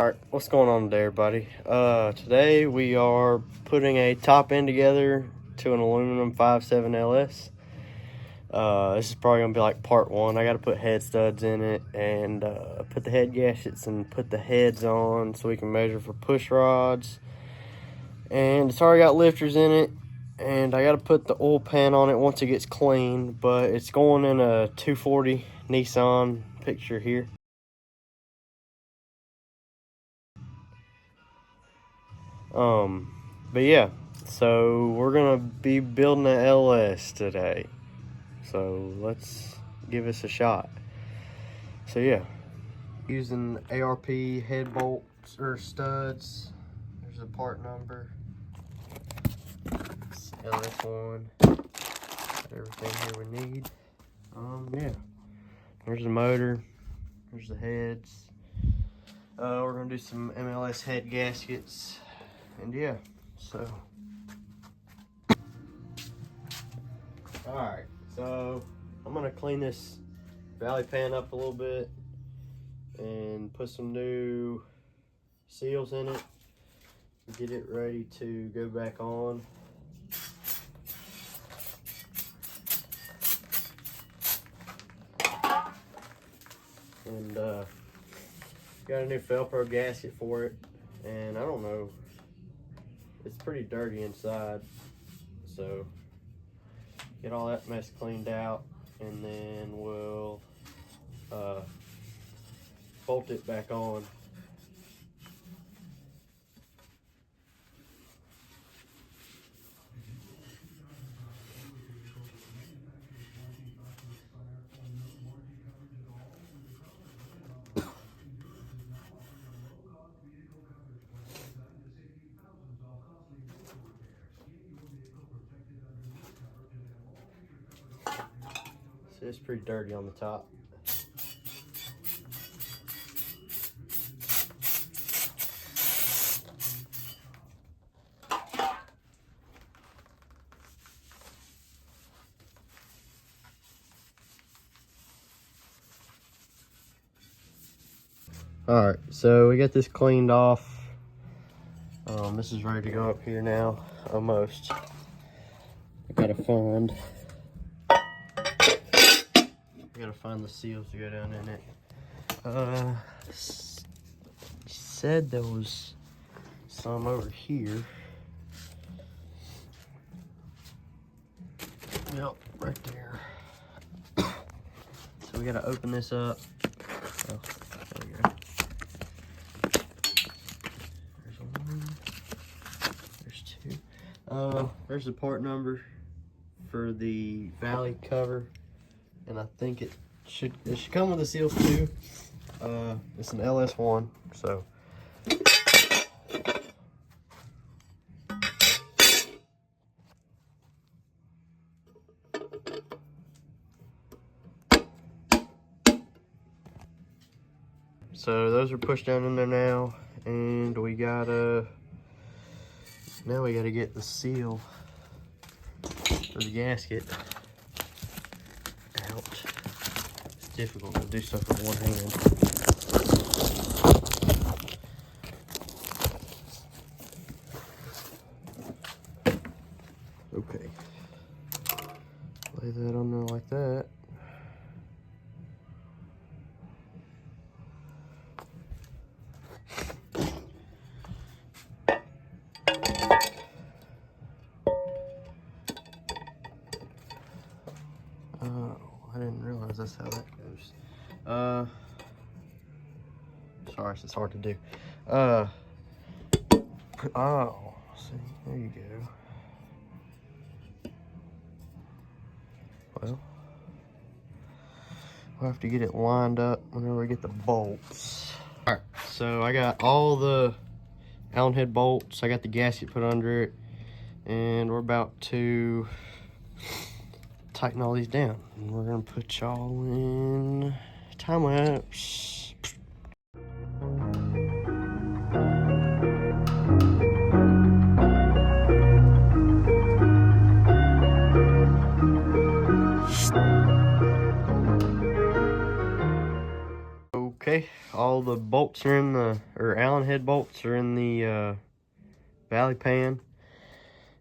Alright, what's going on today, everybody? Today we are putting a top end together to an aluminum 5.7 LS. This is probably going to be like part one. I got to put head studs in it and put the head gaskets and put the heads on so we can measure for push rods. And it's already got lifters in it, and I got to put the oil pan on it once it gets clean, but it's going in a 240 Nissan picture here. But yeah, so we're gonna be building an LS today. So let's give us a shot. So yeah, using ARP head bolts or studs. There's a part number. It's ls1. Everything here we need. Yeah. There's the motor. There's the heads. We're gonna do some MLS head gaskets. And yeah, so. Alright, so I'm gonna clean this valley pan up a little bit and put some new seals in it. Get it ready to go back on. And got a new Velcro gasket for it, and I don't know, it's pretty dirty inside, so get all that mess cleaned out, and then we'll bolt it back on. So it's pretty dirty on the top. Alright, so we got this cleaned off. This is ready to go up here now, almost. I gotta find the seals to go down in it. Said there was some over here. Yep, right there. So we gotta open this up. Oh, there we go. There's one. There's two. There's the part number for the valley cover, and I think it should come with the seals too. It's an ls1, so. So those are pushed down in there now, and we gotta get the seal for the gasket out. It's difficult to do stuff with one hand. Okay, lay that on there like that. I didn't realize that's how that goes. Sorry, it's hard to do. Oh, see, there you go. Well, we'll have to get it lined up whenever we get the bolts. Alright, so I got all the Allen head bolts. I got the gasket put under it, and we're about to tighten all these down. And we're gonna put y'all in time lapse. Okay, all all the bolts are in the, or Allen head bolts are in the valley pan.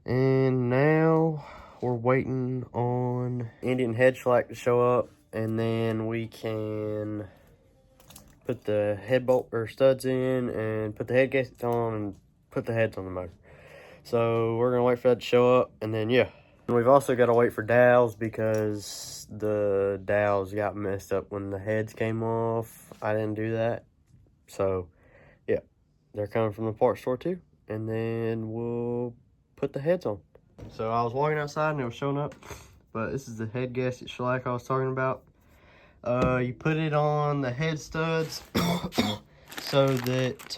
And now we're waiting on Indian head slack to show up, and then we can put the head bolt or studs in and put the head gaskets on and put the heads on the motor. So we're gonna wait for that to show up, and then yeah. And we've also got to wait for dowels because the dowels got messed up when the heads came off. I didn't do that. So yeah, they're coming from the parts store too, and then we'll put the heads on. So I was walking outside and it was showing up, but this is the head gasket shellac I was talking about. You put it on the head studs so that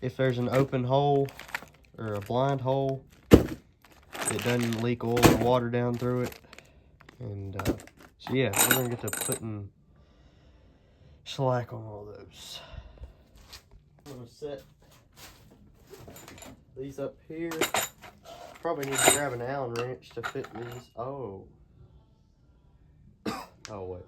if there's an open hole or a blind hole, it doesn't leak oil or water down through it. And so yeah, we're gonna get to putting shellac on all those. I'm gonna set these up here. Probably need to grab an Allen wrench to fit these. Oh. Oh, wait.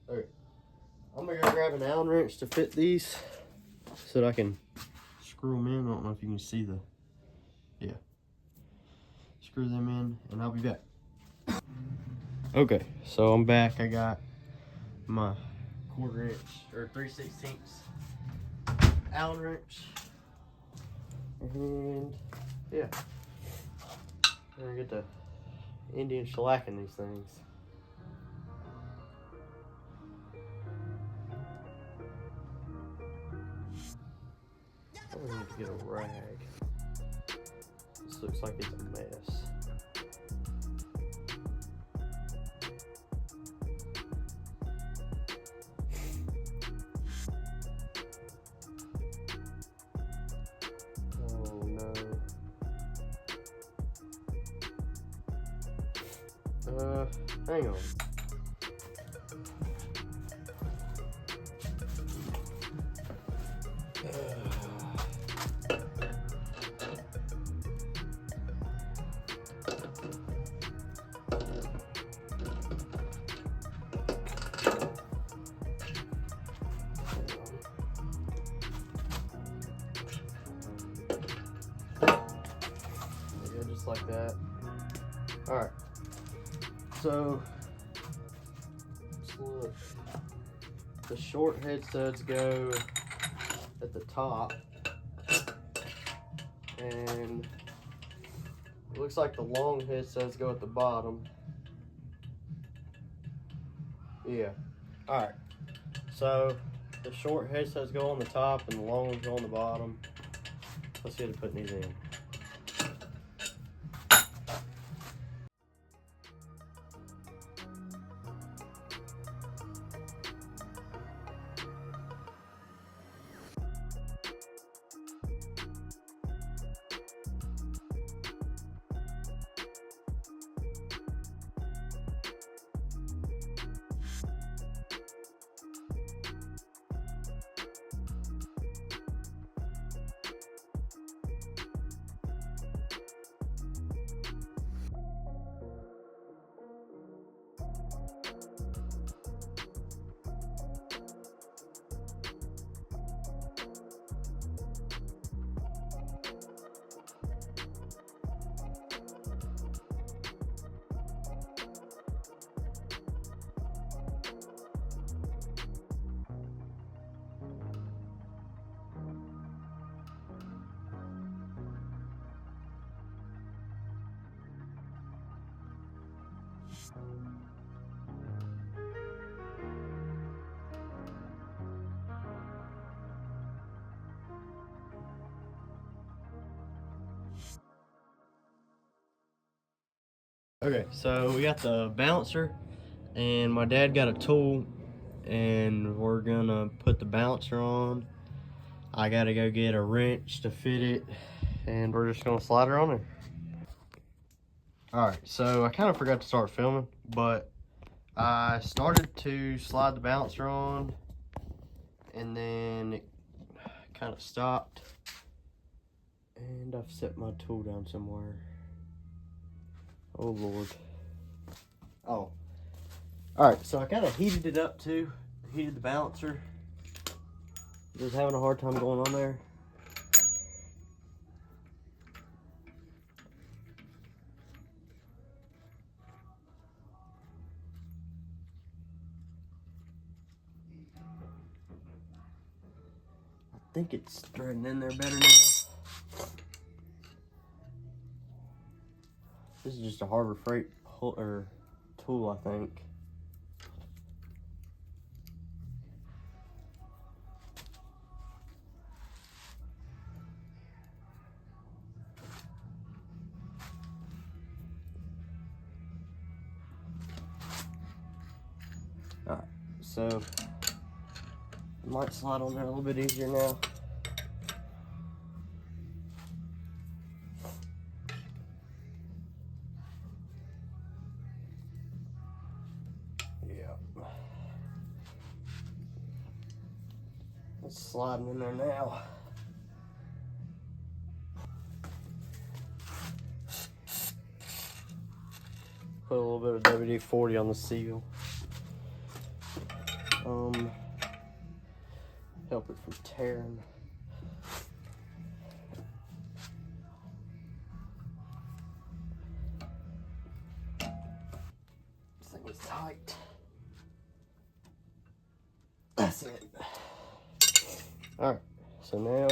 Okay. I'm gonna go grab an Allen wrench to fit these so that I can screw them in. I don't know if you can see the, yeah. Screw them in and I'll be back. Okay, so I'm back. I got my 1/4 inch or 3/16 Allen wrench. And yeah, we're gonna get the Indian shellac in these things. I need to get a rag. This looks like it's a mess. Oh no. Hang on. Yeah, just like that. Alright. So, let's look. The short head studs go at the top, and it looks like the long head studs go at the bottom. Yeah. Alright. So, the short head studs go on the top and the long ones go on the bottom. Let's get to putting these in. Okay, so we got the balancer, and my dad got a tool, and we're gonna put the balancer on. I gotta go get a wrench to fit it, and we're just gonna slide her on there. Alright, so I kind of forgot to start filming, but I started to slide the balancer on, and then it kind of stopped, and I've set my tool down somewhere. Oh Lord. Oh. Alright, so I kind of heated it up too. Heated the balancer. Just having a hard time going on there. I think it's threading in there better now. This is just a Harbor Freight tool, I think. Alright, so it might slide on there a little bit easier now. Yeah. It's sliding in there now. Put a little bit of WD-40 on the seal. Help it from tearing. This thing is tight. That's it. Alright, so now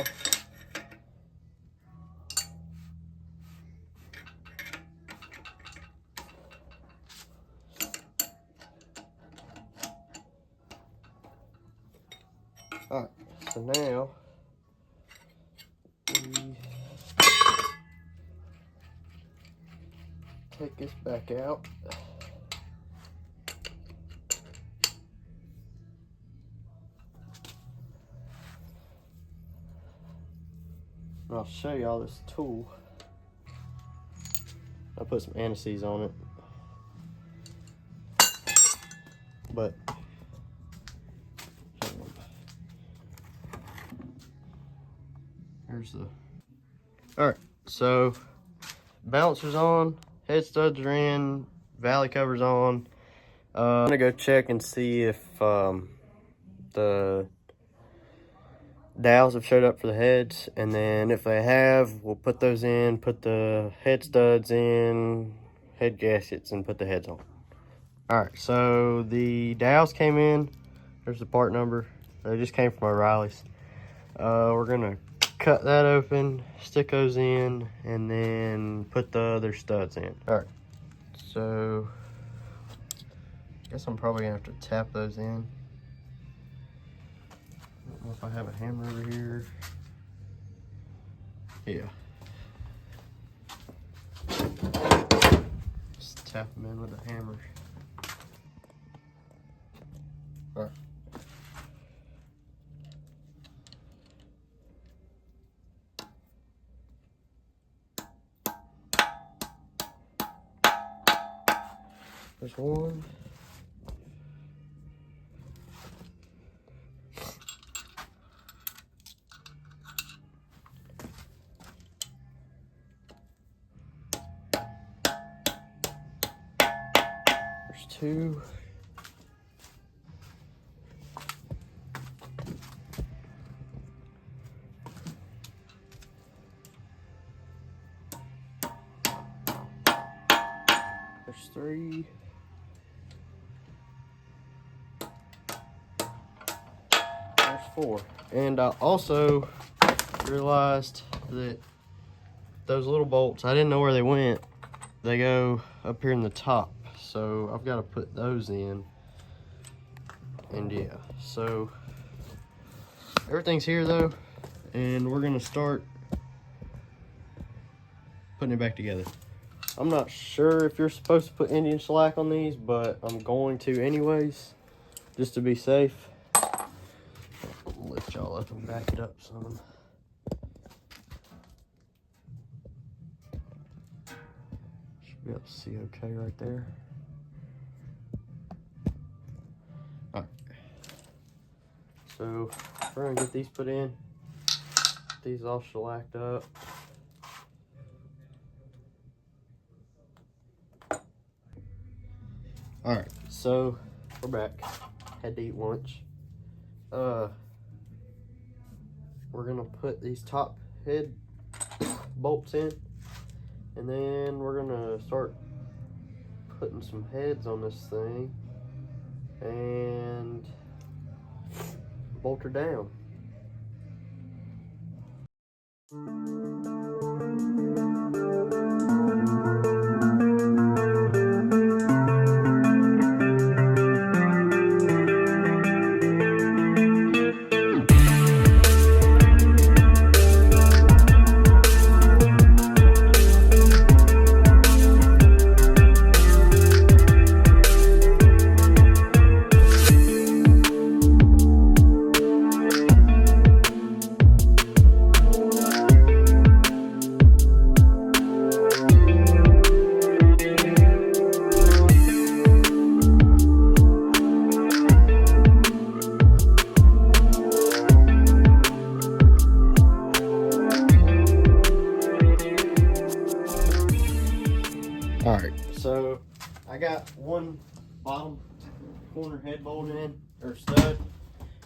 Alright, so now we take this back out. And I'll show y'all this tool. I put some anti-seize on it. But here's the alright, so balancer's on, head studs are in, valley cover's on. I'm gonna go check and see if the dowels have showed up for the heads, and then if they have, we'll put those in, put the head studs in, head gaskets, and put the heads on. Alright, so the dowels came in. There's the part number. They just came from O'Reilly's. We're gonna cut that open, stick those in, and then put the other studs in. Alright, so I guess I'm probably gonna have to tap those in. I don't know if I have a hammer over here. Yeah. Just tap them in with a hammer. Alright. There's one. There's two. There's three. There's four. And I also realized that those little bolts, I didn't know where they went. They go up here in the top. So I've got to put those in. And yeah, so everything's here though. And we're gonna start putting it back together. I'm not sure if you're supposed to put Indian shellac on these, but I'm going to anyways, just to be safe. I'll lift y'all up and back it up some. Should be able to see okay right there. All right. So we're gonna get these put in. These all shellacked up. Alright, so we're back. Had to eat lunch. We're gonna put these top head bolts in, and then we're gonna start putting some heads on this thing and bolt her down. Alright, so I got one bottom corner head bolt in, or stud,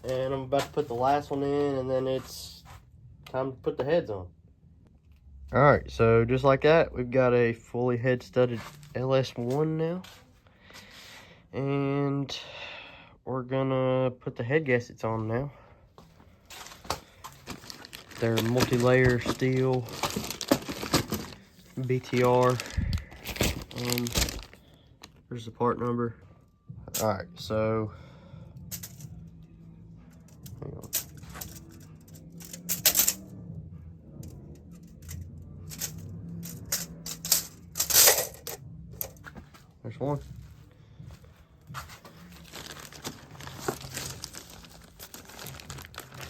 and I'm about to put the last one in, and then it's time to put the heads on. Alright, so just like that, we've got a fully head studded ls1 now. And we're gonna put the head gaskets on now. They're multi-layer steel BTR. There's the part number. Alright, so hang on. There's one.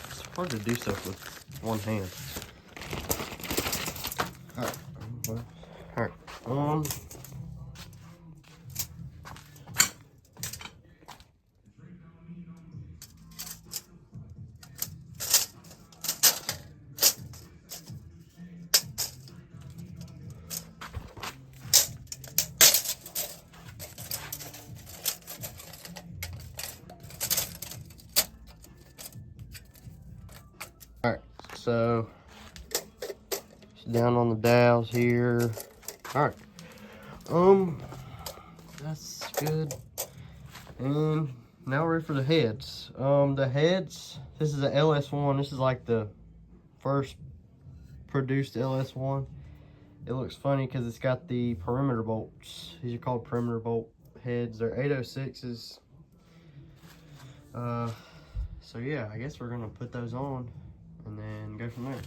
It's hard to do stuff with one hand. Alright. Alright, so it's down on the dowels here. Alright. That's good. And now we're ready for the heads. The heads, this is a ls1. This is like the first produced ls1. It looks funny because it's got the perimeter bolts. These are called perimeter bolt heads. They're 806s. So yeah, I guess we're gonna put those on and then go from there.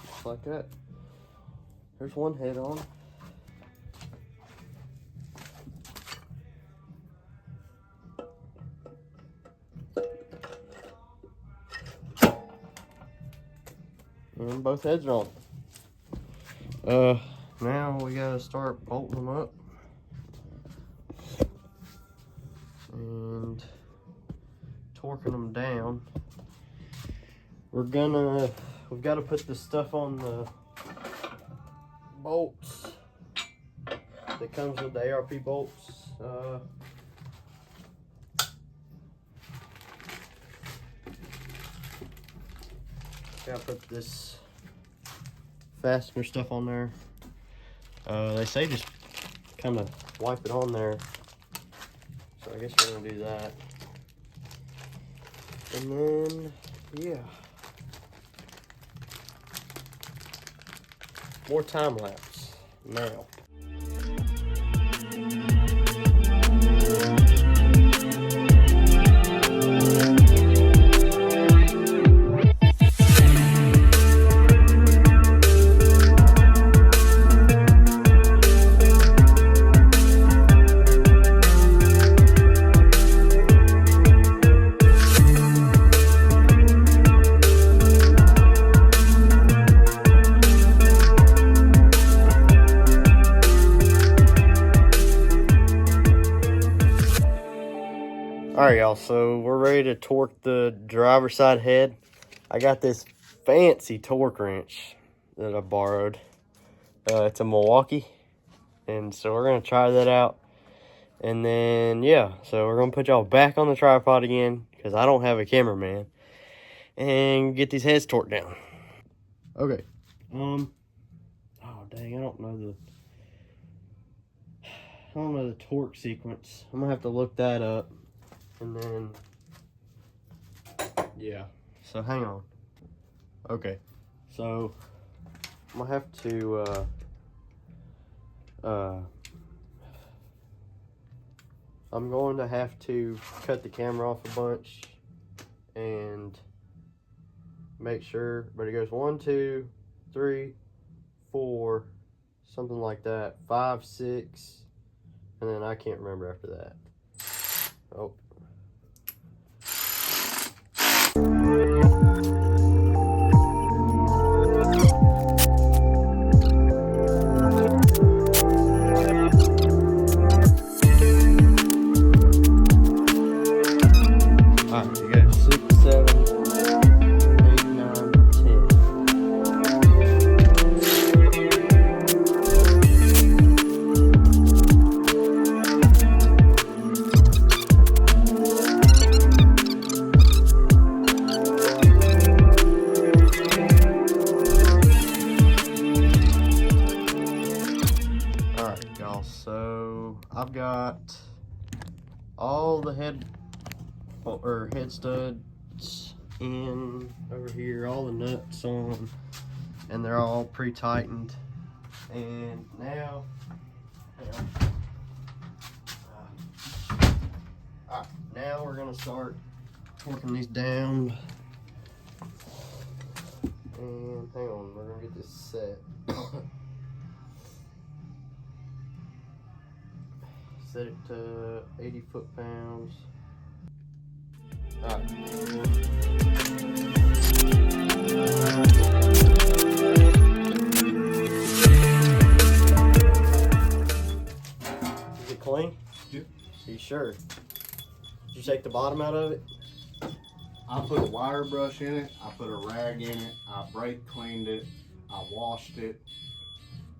Just like that. There's one head on. And both heads are on. Now we gotta start bolting them up and torquing them down. We've got to put this stuff on the bolts that comes with the ARP bolts. Gotta put this fastener stuff on there. They say just kind of wipe it on there, so I guess we're gonna do that. And then, yeah, more time lapse now. Alright, y'all, so we're ready to torque the driver's side head. I got this fancy torque wrench that I borrowed. It's a Milwaukee, and so we're going to try that out. And then, yeah, so we're going to put y'all back on the tripod again, because I don't have a cameraman, and get these heads torqued down. Okay. Oh, dang, I don't know the torque sequence. I'm going to have to look that up. And then, yeah, so hang on. Okay, so I'm gonna have to I'm going to have to cut the camera off a bunch and make sure, but it goes 1, 2, 3, 4, something like that, 5, 6, and then I can't remember after that. Oh. Alright, you go 6, 7, 8, 9, 10. Alright, y'all, so I've got all the head studs in over here, all the nuts on, and they're all pre-tightened. And now, now we're gonna start torquing these down. And hang on, we're gonna get this set. Set it to 80 foot-pounds. Alright. Is it clean? Yep. Are you sure? Did you take the bottom out of it? I put a wire brush in it, I put a rag in it, I brake cleaned it, I washed it.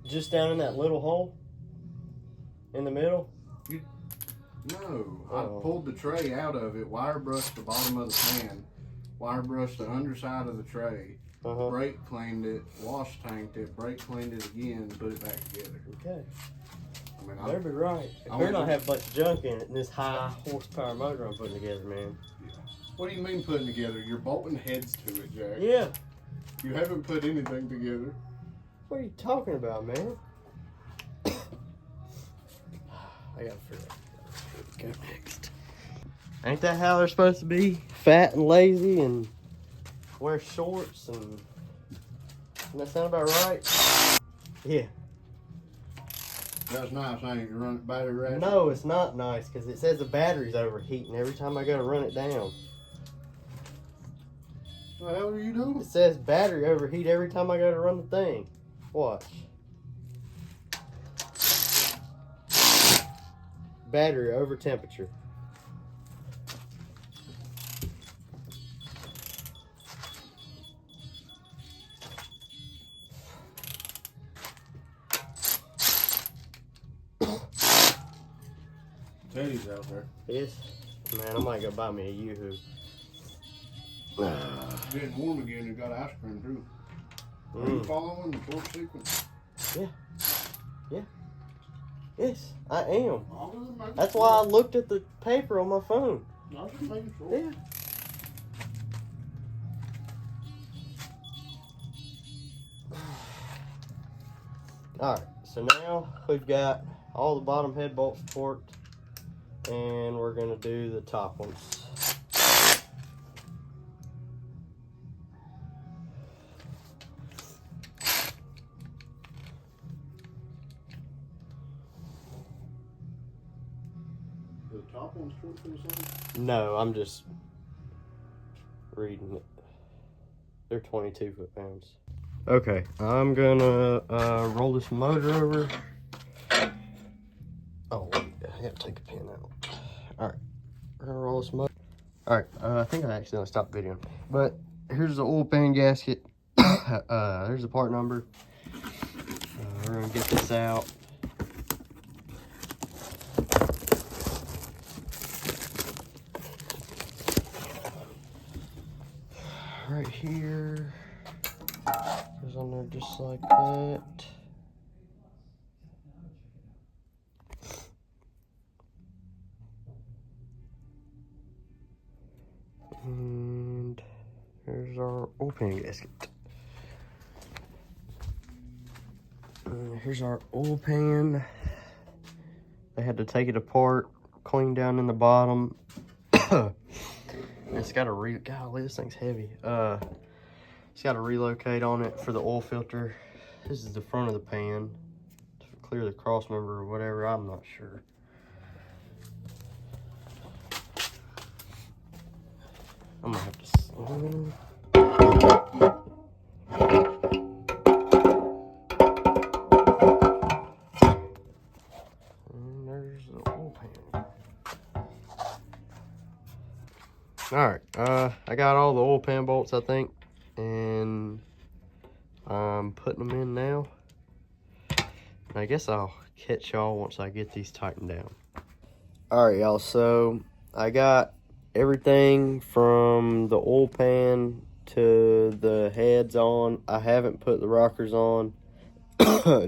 Just down in that little hole? In the middle? No, Oh. I pulled the tray out of it, wire brushed the bottom of the pan, wire brushed the underside of the tray, brake cleaned it, wash tanked it, brake cleaned it again, put it back together. Okay. I mean, Better be right. It better not have a bunch of junk in it in this high horsepower motor I'm putting together, man. Yeah. What do you mean putting together? You're bolting heads to it, Jack. Yeah. You haven't put anything together. What are you talking about, man? I gotta figure out where to go next. Ain't that how they're supposed to be? Fat and lazy and wear shorts and doesn't that sound about right? Yeah. That's nice, ain't it? You run it battery ratchet? No, it's not nice because it says the battery's overheating every time I go to run it down. What the hell are you doing? It says battery overheat every time I go to run the thing. Watch. Battery over temperature. Teddy's out there. Yes? Man, I might go buy me a Yoo-hoo. It's getting warm again and got ice cream too. Are you following the torque sequence? Yeah. Yeah. Yes, I am. That's why I looked at the paper on my phone. I was just making sure. Yeah. Alright, so now we've got all the bottom head bolts torqued, and we're going to do the top ones. The top one's torqued for the same? No, I'm just reading it. They're 22 foot-pounds. Okay, I'm gonna roll this motor over. Oh, wait, I gotta take a pin out. All right, roll this motor. All right, I think I accidentally stopped videoing, but here's the oil pan gasket. There's the part number. We're gonna get this out. Right here, goes on there just like that. And here's our oil pan gasket. Here's our oil pan. They had to take it apart, clean down in the bottom. It's got a golly, this thing's heavy. It's got to relocate on it for the oil filter. This is the front of the pan to clear the cross member or whatever. I'm not sure. I'm gonna have to. And there's the oil pan. All right, I got all the oil pan bolts, I think, and I'm putting them in now. And I guess I'll catch y'all once I get these tightened down. All right, y'all. So I got everything from the oil pan to the heads on. I haven't put the rockers on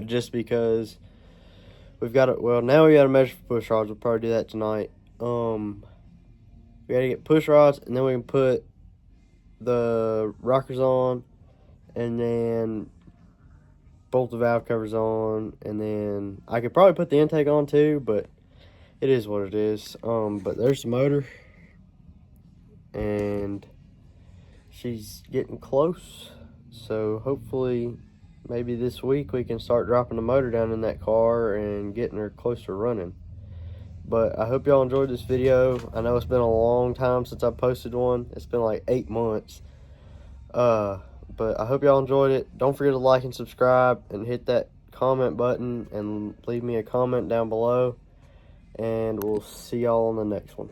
just because we've got it. Well, now we got to measure for push rods. We'll probably do that tonight. We got to get push rods, and then we can put the rockers on, and then bolt the valve covers on, and then I could probably put the intake on too, but it is what it is. But there's the motor, and she's getting close, so hopefully maybe this week we can start dropping the motor down in that car and getting her close to running. But I hope y'all enjoyed this video. I know it's been a long time since I posted one. It's been like 8 months. But I hope y'all enjoyed it. Don't forget to like and subscribe and hit that comment button and leave me a comment down below. And we'll see y'all on the next one.